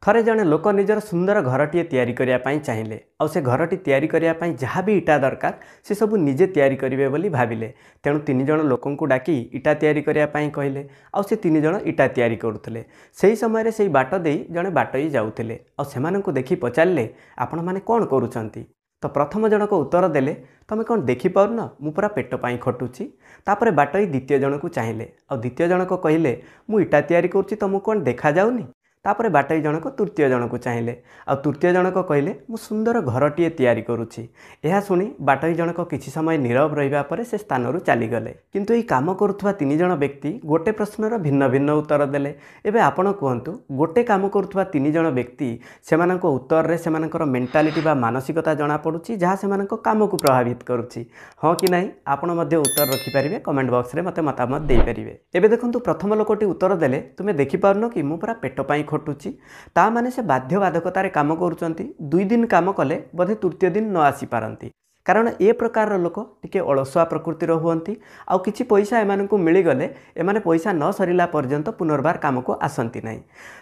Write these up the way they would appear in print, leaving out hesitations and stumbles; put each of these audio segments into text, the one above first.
थरे जड़े लोक निजर सुंदर घरटीए तैयारी करने चाहिए आउ से घरटी तैयारी करने जहाँ भी इटा दरकार से सब निजे तैयारी करेंगे बोली भाविले। तेणु 3 जण लोकों को डाकी इटा तैयारी करने कहले आउ से 3 जण इटा तैयारी करुले। से समय से बाट दे जड़े बाटई जाऊले आउ से देखी पचारे आपण मैंने कौन करुँच। तो प्रथम जनक उत्तर देले तुम कौन देखिपार न मु पूरा पेट पाई खटुची। तापर बाटई द्वितीय जन को चाहिए आ द्वितीय जनक कहले मु इटा तैयारी करुच्ची तुमको कौन देखा जाऊनी। तापर बाटई जनक तृतीय जन को चाहिए आ तृतीय जनक कहले मु सुंदर घरटीए तैयारी करुच्ची। यह शुणी बाटई जनक किछि समय नीरव रहिबा परे से स्थान चलीगले। किंतु यही काम करुवा 3 जण व्यक्ति गोटे प्रश्नर भिन्न भिन्न उत्तर देले। एबे आपण कहतु गोटे काम करुवा 3 जण व्यक्ति सेमानक उत्तर रे सेमानकर मेंटालिटी बा मानसिकता जना पड़ुची जहाँ सेमानक काम को प्रभावित करुच्ची। हाँ कि नहीं आपण मध्य उत्तर रखिपारे कमेंट बॉक्स रे मते मतामत दे पारिबे। एबे देखंतु प्रथम लोकटी उत्तर देले तुमे देखि पारनो कि मु पूरा पेट पाई खटुची। ता माने से बाध्यबाधकतार काम करुचंती 2 दिन काम कले बोधे तृतीय दिन न आसी पारंती। कारण ए प्रकार लोक टिके अलसुआ प्रकृतिर हुअंती आउ किछि पैसा एमानकु मिलिगले एमाने पैसा न सरिला पर्यंत पुनर्बार काम को आसंती नहीं।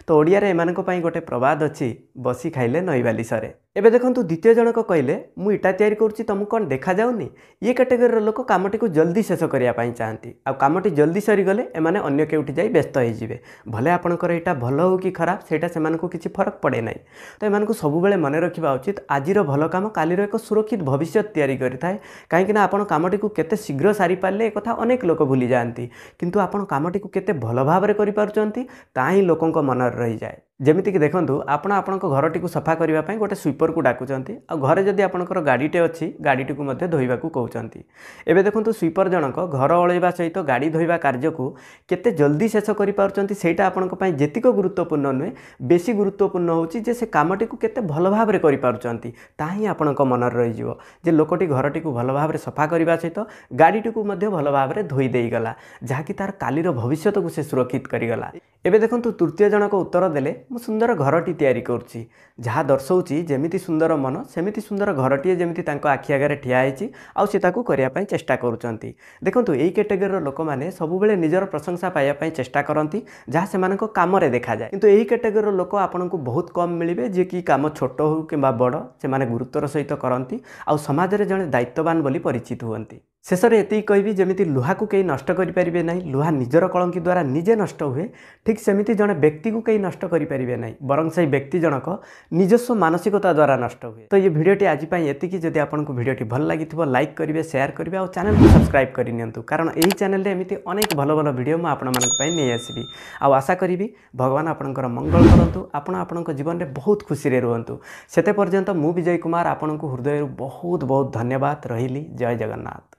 तो ओडिया रे एमानक पई गोटे प्रवाद अछि बसी खाइले नईबाली सरे। एबे देखंतु द्वितीय जनक कहले मु इटा तैयारी करुच्ची तुमको कौन देखा जाउनी। ये कैटेगरी लोक कामटी को जल्दी शेष करिया पई चाहती आ कामटी जल्दी सरीगले एमाने अन्य केउठी जाई व्यस्त हो जिवे। भले आपणकर एटा भल हो कि खराब सेटा सेमानकु किछि फरक पड़े नहीं। तो एमानकु सब बेले मन रखिबा उचित आजिर भल काम कालीर एक सुरक्षित भविष्य तैयारी करिथाए। काहेकि ना आपण कामटी को केते शीघ्र सारी पारले ए कथा अनेक लोक भूली जाती किंतु आपण कामटी को केते भल भाबरे करि पारुचंती ता ही लोकंक मन रही जाए। जमिति कि देखंतु आपण आपणक घरटी को सफा करिवा पई गोटे स्वीपर को डाकुचंती आ घरे जदि आपणकर गाड़ीटे अछि गाड़ीटी को मध्ये धोइबा को कहउचंती। एबे देखंतु स्वीपर जनक घर ओळेबा सहित गाड़ी धोइबा कार्य को केते जल्दी शेष करि पारुचंती सेटा आपणक पई जेतिक गुरुत्वपूर्ण नुहे बेसी गुरुत्वपूर्ण होउची जे से कामटी को केते भल भाबरे करि पारुचंती ता ही आपणक मन रही जिवो जे लोकटी घरटी को भल भाबरे सफा करिवा सहित गाड़ीटी को मध्ये भल भाबरे धोई देई गला जहा कि तार कालीर भविष्यत को से सुरक्षित करि गला। एबे देखंतु तृतीय जनक उत्तर देले मु सुंदर घरटी तैयारी करुच्ची जहाँ दर्शाऊँची जेमिति सुंदर मन सेमिति सुंदर घरटीए जेमिति तांको आखि आगे ठिया होइची आउ से ताकू करिया पई चेष्टा करुचंती। देखंतु एई कैटेगरी लोक माने सब बेले निजर प्रशंसा पाइया पई चेष्टा करंती जहाँ सेमानक काम रे देखा जाए। किंतु एई कैटेगरी लोक आपनकु बहुत कम मिलिबे जे कि काम छोट हो किंबा बड़ सेमाने गुरुत्वर सहित करंती आउ समाज रे जणे दायित्ववान बोली परिचित हुअंती। शेषर एति कहबी जेमिति लुहा को कई नष्ट करि परिबे नहीं लुहा निजर कलंकी द्वारा निजे नष्ट हुए ठीक सेमिति जणे व्यक्ति को कई नष्ट करि परिबे नहीं बरं से व्यक्ति जनक निजस्व मानसिकता द्वारा नष्ट हुए। तो ये भिडियोटी आज पई एतिकी जदि आपनको भिडियोटी भल लागिथिबो लाइक करिवे शेयर करिवे और चैनल को सब्सक्राइब करि नियंतु कारण एही चैनल रे एमिति अनेक भल भल भिडियो म आपण मानक पई नै आसीबी। आ आशा करिवि भगवान आपनकर मंगल करंतु आपण आपनक जीवन रे बहुत खुशी रे रहंतु। सेते पर्यंत मु विजय कुमार आपनको हृदय बहुत बहुत धन्यवाद रहिली। जय जगन्नाथ।